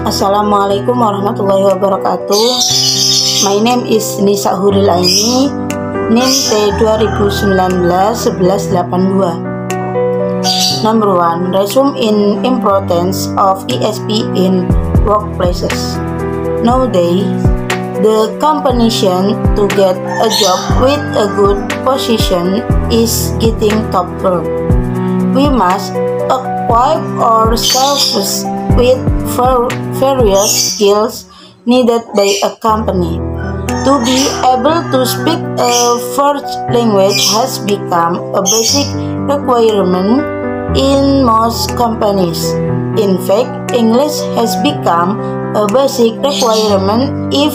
Assalamualaikum warahmatullahi wabarakatuh. My name is Nisa Huril Aini, NIM T 2019-1182. Number 1. Resume in importance of ESP in workplaces. Nowadays, the competition to get a job with a good position is getting tougher. We must equip ourselves with various skills needed by a company. To be able to speak a first language has become a basic requirement in most companies. In fact, English has become a basic requirement if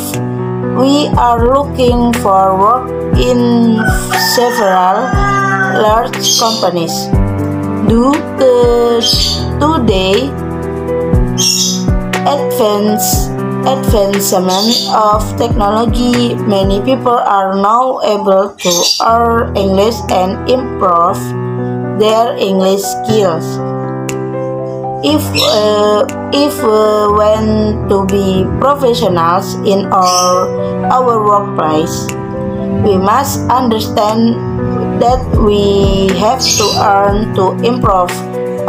we are looking for work in several large companies. Due to today advancement of technology, many people are now able to learn English and improve their English skills. If want to be professionals in our workplace, we must understand that we have to earn to improve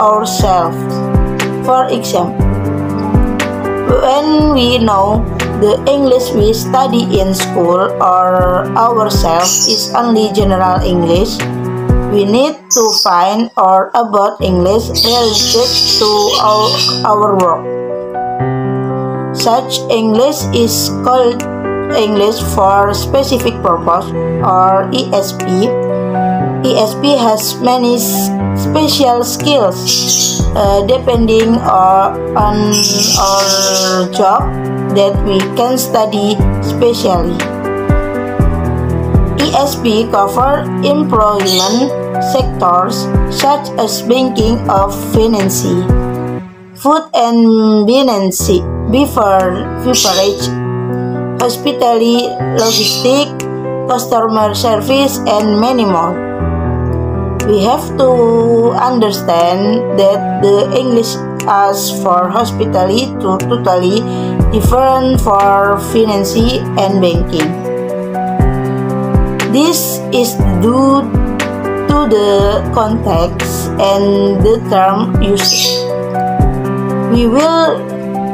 ourselves. For example, when we know the English we study in school or ourselves is only general English, we need to find out about English related to our work. Such English is called English for specific purpose or ESP. ESP has many special skills depending on our job that we can study specially. ESP cover employment sectors such as banking or finance, food and beverage, hospitality, logistics, customer service, and many more. We have to understand that the English as for hospitality to totally different for finance and banking. This is due to the context and the term used. We will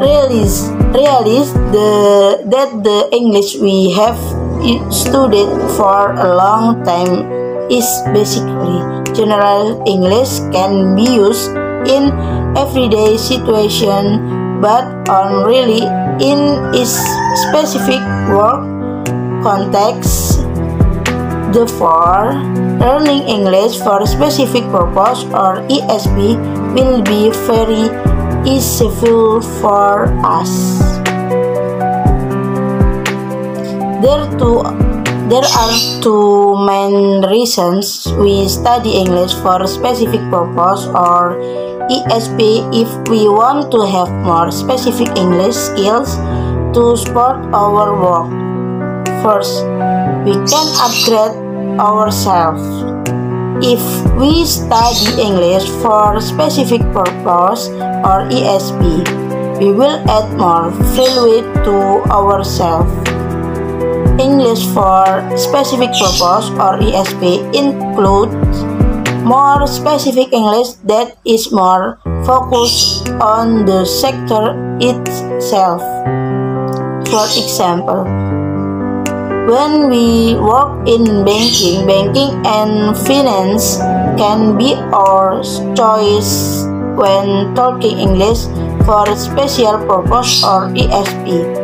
realize that the English we have studied for a long time is basically general English, can be used in everyday situation, but only in its specific work context. Therefore, learning English for a specific purpose or ESP will be very useful for us. There are two main reasons we study English for a specific purpose or ESP if we want to have more specific English skills to support our work. First, we can upgrade ourselves. If we study English for a specific purpose or ESP, we will add more value to ourselves. English for specific purpose or ESP includes more specific English that is more focused on the sector itself. For example, when we work in banking and finance can be our choice when talking English for a special purpose or ESP.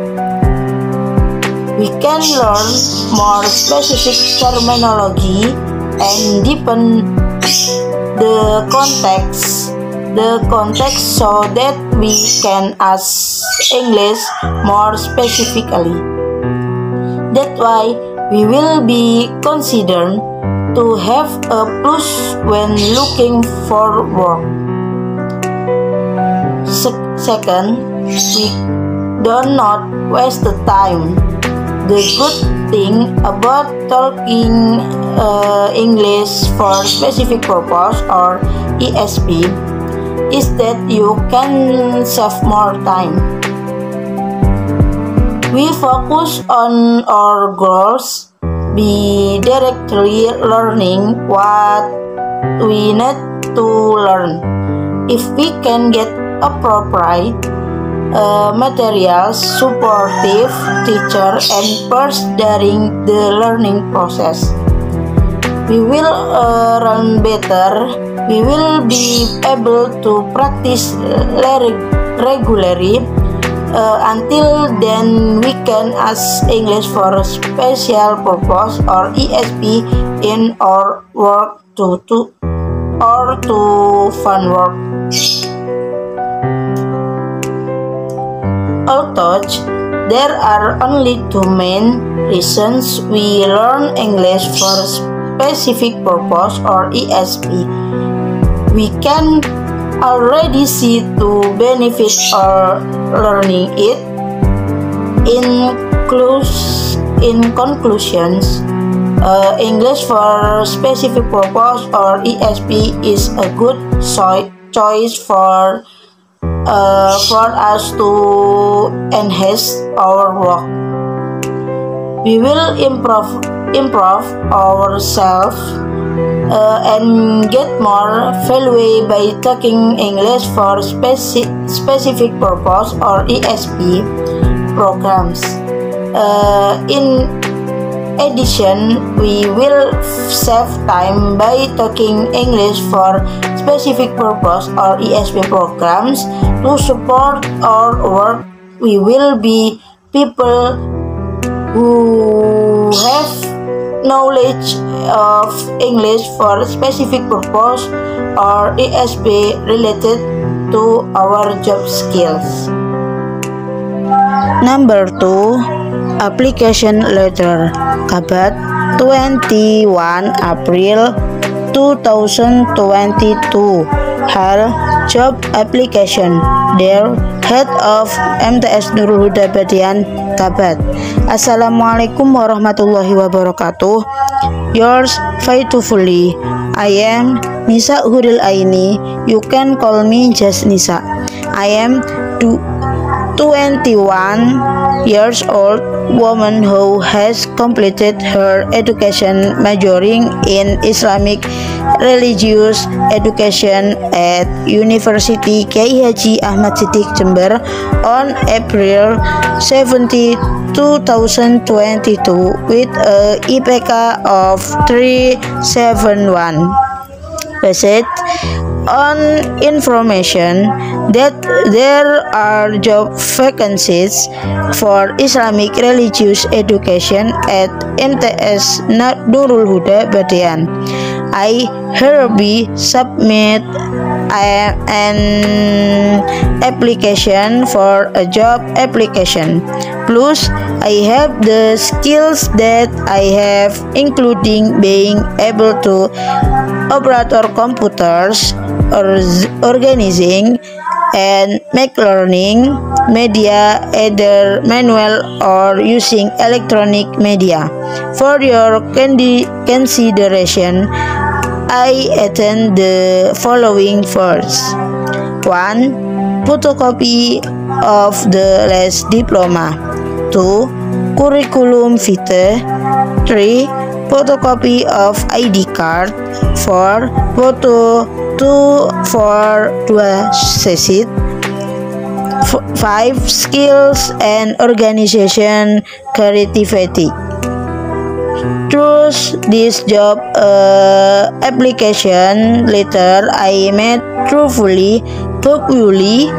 We can learn more specific terminology and deepen the context so that we can ask English more specifically. That's why we will be considered to have a plus when looking for work. Second, we do not waste the time. The good thing about talking English for specific purpose or ESP is that you can save more time. We focus on our goals, be directly learning what we need to learn. If we can get appropriate materials, supportive teacher, and pairs during the learning process, we will learn better. We will be able to practice regularly. Until then, we can ask English for a special purpose or ESP in our work to fun work. Although there are only two main reasons we learn English for a specific purpose or ESP, we can already see two benefits of learning it. In conclusions, English for specific purpose or ESP is a good choice for us to enhance our work. We will improve ourselves and get more value by taking English for specific purpose or ESP programs. In addition, we will save time by taking English for specific purpose or ESP programs to support our work. We will be people who have knowledge of English for specific purpose or ESP related to our job skills. Number 2, application letter. Kabat 21 April 2022. Hal job application. Dear Head of MTS Nurul Huda Badian, Kabat. Assalamualaikum warahmatullahi wabarakatuh. Yours faithfully, I am Nisa Huril Aini. You can call me just Nisa. I am 21 years old woman who has completed her education majoring in Islamic religious education at University Kiai Haji Ahmad Siddiq Jember on April 17, 2022 with a IPK of 371. Based on information that there are job vacancies for Islamic religious education at MTS Nurul Huda Badian, I hereby submit an application for a job application. Plus, I have the skills that I have, including being able to operate computers, organizing and make learning media, either manual or using electronic media. For your consideration, I attend the following first. 1. Photocopy of the last diploma. 2. Curriculum vitae. 3. Photocopy of ID card. 4. Photo 2 for 2 sesit. 5. Skills and organization creativity. Through this job application letter I made truthfully, hopefully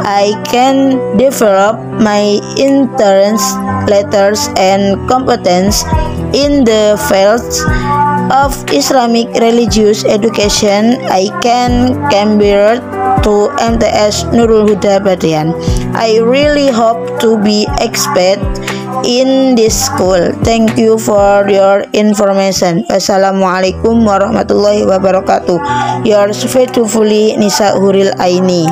I can develop my interests, letters and competence in the fields of Islamic religious education. I can convert to MTS Nurul Huda Badian. I really hope to be expert in this school. Thank you for your information. Wassalamualaikum warahmatullahi wabarakatuh. Yours faithfully, Nisa Huril Aini.